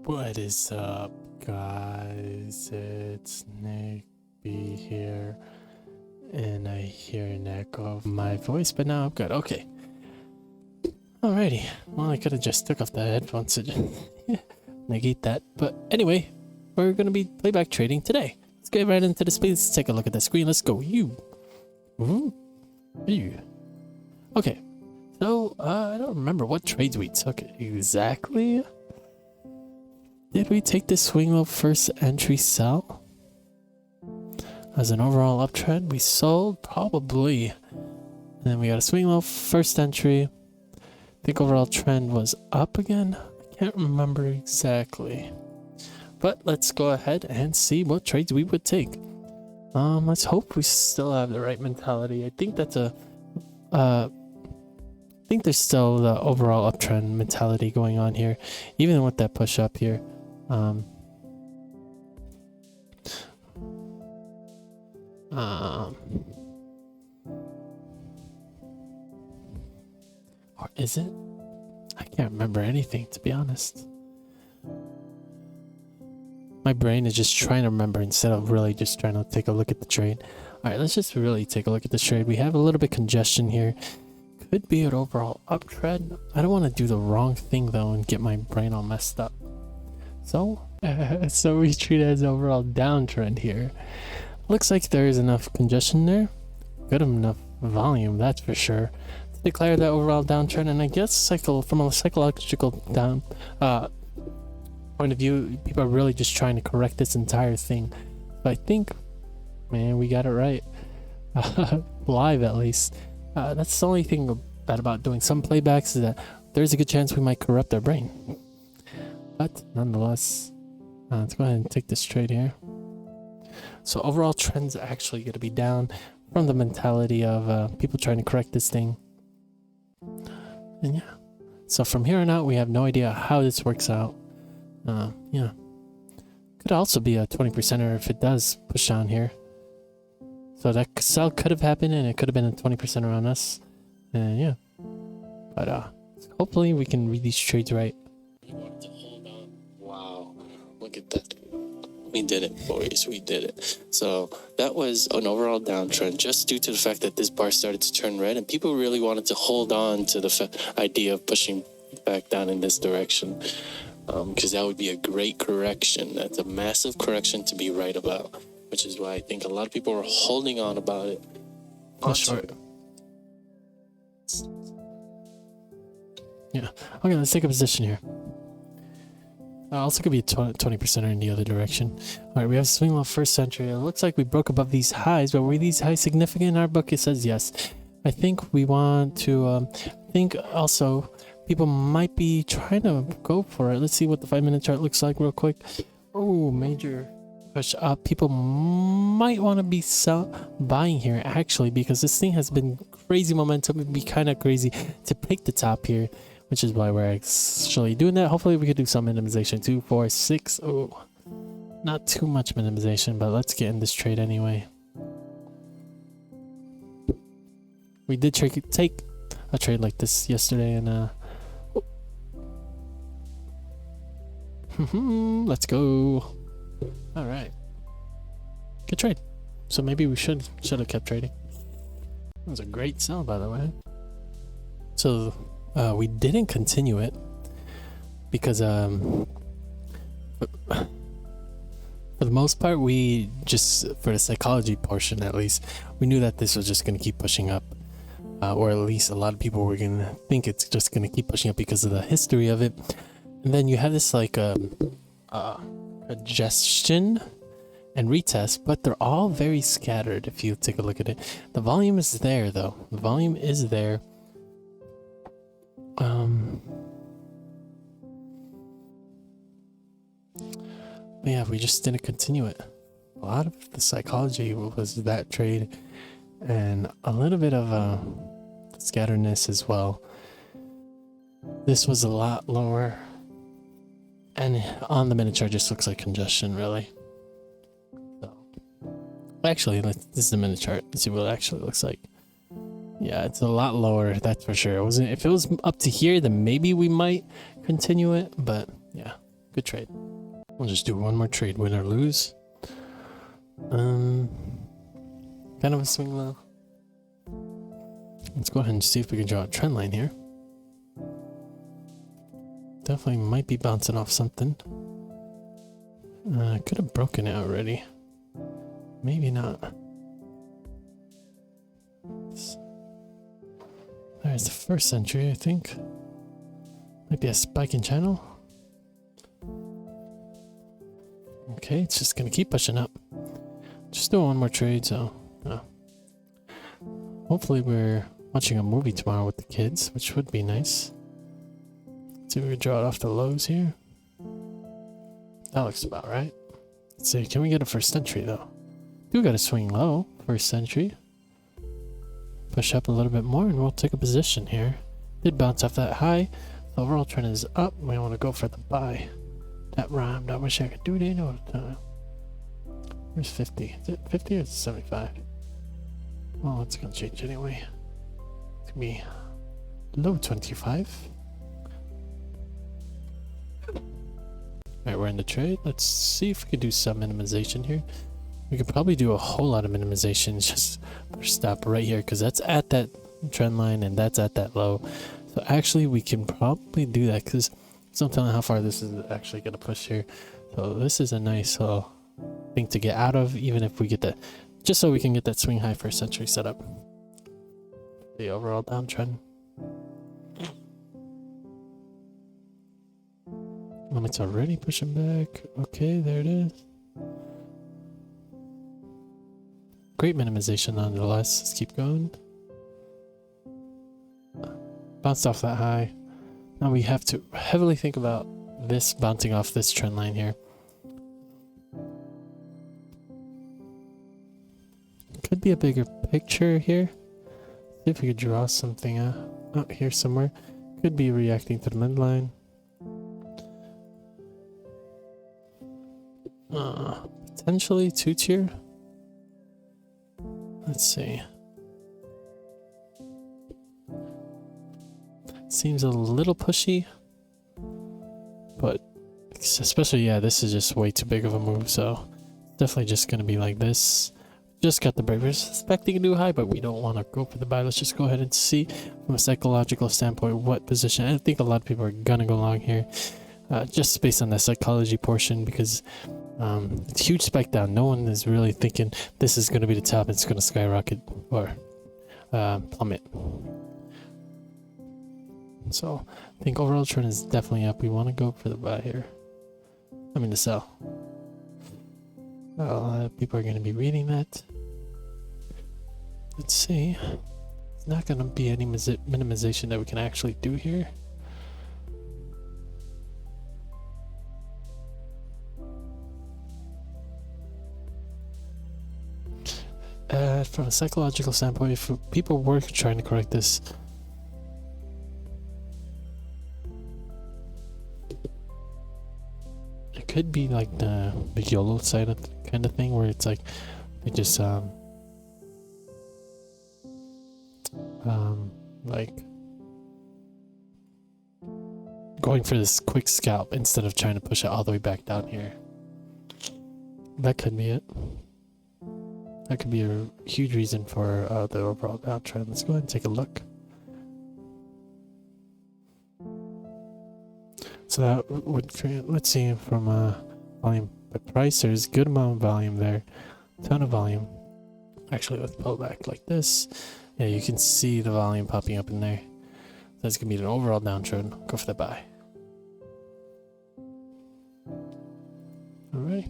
What is up, guys? It's Nick B here, and I hear an echo of my voice, but now I'm good. Okay. Alrighty. Well, I could have just took off the headphones to just negate that. But anyway, we're gonna be playback trading today. Let's get right into the speed. Let's take a look at the screen. Let's go. You. Okay. So I don't remember what trades we took exactly. Did we take the swing low first entry sell? As an overall uptrend, we sold probably. And then we got a swing low first entry. I think overall trend was up again. I can't remember exactly. But let's go ahead and see what trades we would take. Let's hope we still have the right mentality. I think that's I think there's still the overall uptrend mentality going on here, even with that push up here. Or is it? I can't remember anything, to be honest. My brain is just trying to remember instead of really just trying to take a look at the trade. All right, let's just really take a look at the trade. We have a little bit congestion here. Could be an overall uptrend. I don't want to do the wrong thing though and get my brain all messed up. So we treat it as an overall downtrend here. Looks like there is enough congestion there. Good enough volume, that's for sure, to declare that overall downtrend. And I guess from a psychological point of view, people are really just trying to correct this entire thing. But I think, man, we got it right. Live at least. That's the only thing bad about doing some playbacks is that there's a good chance we might corrupt our brain. But nonetheless, let's go ahead and take this trade here. So overall trends are actually going to be down from the mentality of people trying to correct this thing. And yeah, so from here on out, we have no idea how this works out. Yeah, could also be a 20%er if it does push down here. So that sell could have happened and it could have been a 20% on us. And yeah, but hopefully we can read these trades right. We wanted to hold on. Wow, look at that. We did it, boys. We did it. So that was an overall downtrend just due to the fact that this bar started to turn red and people really wanted to hold on to the idea of pushing back down in this direction. Because that would be a great correction. That's a massive correction to be right about, which is why I think a lot of people are holding on about it. Sure. Yeah. Okay, let's take a position here. Also could be a 20% in the other direction. All right, we have swing low first entry. It looks like we broke above these highs, but were these highs significant? In our book, it says yes. I think we want to think also people might be trying to go for it. Let's see what the 5-minute chart looks like real quick. Oh, major push up. People might want to be buying here actually, because this thing has been crazy momentum. It'd be kind of crazy to pick the top here, which is why we're actually doing that. Hopefully we could do some minimization. 2, 4, 6. Oh, not too much minimization, but let's get in this trade anyway. We did take a trade like this yesterday, and let's go. All right, good trade. So maybe we should have kept trading. It was a great sell, by the way. So we didn't continue it because for the most part, we just, for the psychology portion at least, we knew that this was just going to keep pushing up, or at least a lot of people were going to think it's just going to keep pushing up because of the history of it. And then you have this like congestion and retest, but they're all very scattered if you take a look at it. The volume is there though. The volume is there. Yeah, we just didn't continue it. A lot of the psychology was that trade and a little bit of scatteredness as well. This was a lot lower, and on the minute chart just looks like congestion really. So actually, this is the minute chart. Let's see what it actually looks like. Yeah, it's a lot lower, that's for sure. If it was up to here, then maybe we might continue it, but yeah, Good trade. We'll just do one more trade, win or lose. Kind of a swing low. Let's go ahead and see if we can draw a trend line here. Definitely might be bouncing off something. Could have broken it already. Maybe not. There's the first entry, I think. Might be a spiking channel. Okay, it's just gonna keep pushing up. Just do one more trade, so hopefully we're watching a movie tomorrow with the kids, which would be nice. Let's see if we can draw it off the lows here. That looks about right. Let's see, can we get a first entry though? Do got a swing low, first entry. Push up a little bit more and we'll take a position here. Did bounce off that high. The overall trend is up. We want to go for the buy. That rhymed. I wish I could do it in all the time. Where's 50? Is it 50 or 75? Well, it's gonna change anyway. It's gonna be low 25. Alright, we're in the trade. Let's see if we can do some minimization here. We could probably do a whole lot of minimization just for stop right here because that's at that trend line and that's at that low. So actually we can probably do that because there's no telling how far this is actually going to push here. So this is a nice thing to get out of, even if we get that, just so we can get that swing high first entry set up. The overall downtrend. It's already pushing back. Okay, there it is. Great minimization nonetheless. Let's keep going. Bounced off that high. Now we have to heavily think about this bouncing off this trend line here. Could be a bigger picture here. See if we could draw something out here somewhere. Could be reacting to the midline. Potentially two-tier. Let's see. Seems a little pushy, but especially, yeah, this is just way too big of a move, so definitely just gonna be like this. Just got the break. We're suspecting a new high, but we don't want to go for the buy. Let's just go ahead and see from a psychological standpoint what position. I think a lot of people are gonna go long here, just based on the psychology portion, because it's a huge spike down. No one is really thinking this is going to be the top. It's going to skyrocket or plummet. So I think overall trend is definitely up. We want to go for the buy here. I mean the sell. A lot of people are going to be reading that. Let's see. It's not going to be any minimization that we can actually do here. From a psychological standpoint, if people were trying to correct this, it could be like the YOLO side of kind of thing, where it's like they just like going for this quick scalp instead of trying to push it all the way back down here. That could be it. That could be a huge reason for the overall downtrend. Let's go ahead and take a look. So that would create, let's see, from volume by price, there's a good amount of volume there. Ton of volume. Actually, let's pull back like this. Yeah, you can see the volume popping up in there. That's going to be an overall downtrend. Go for the buy. Alright.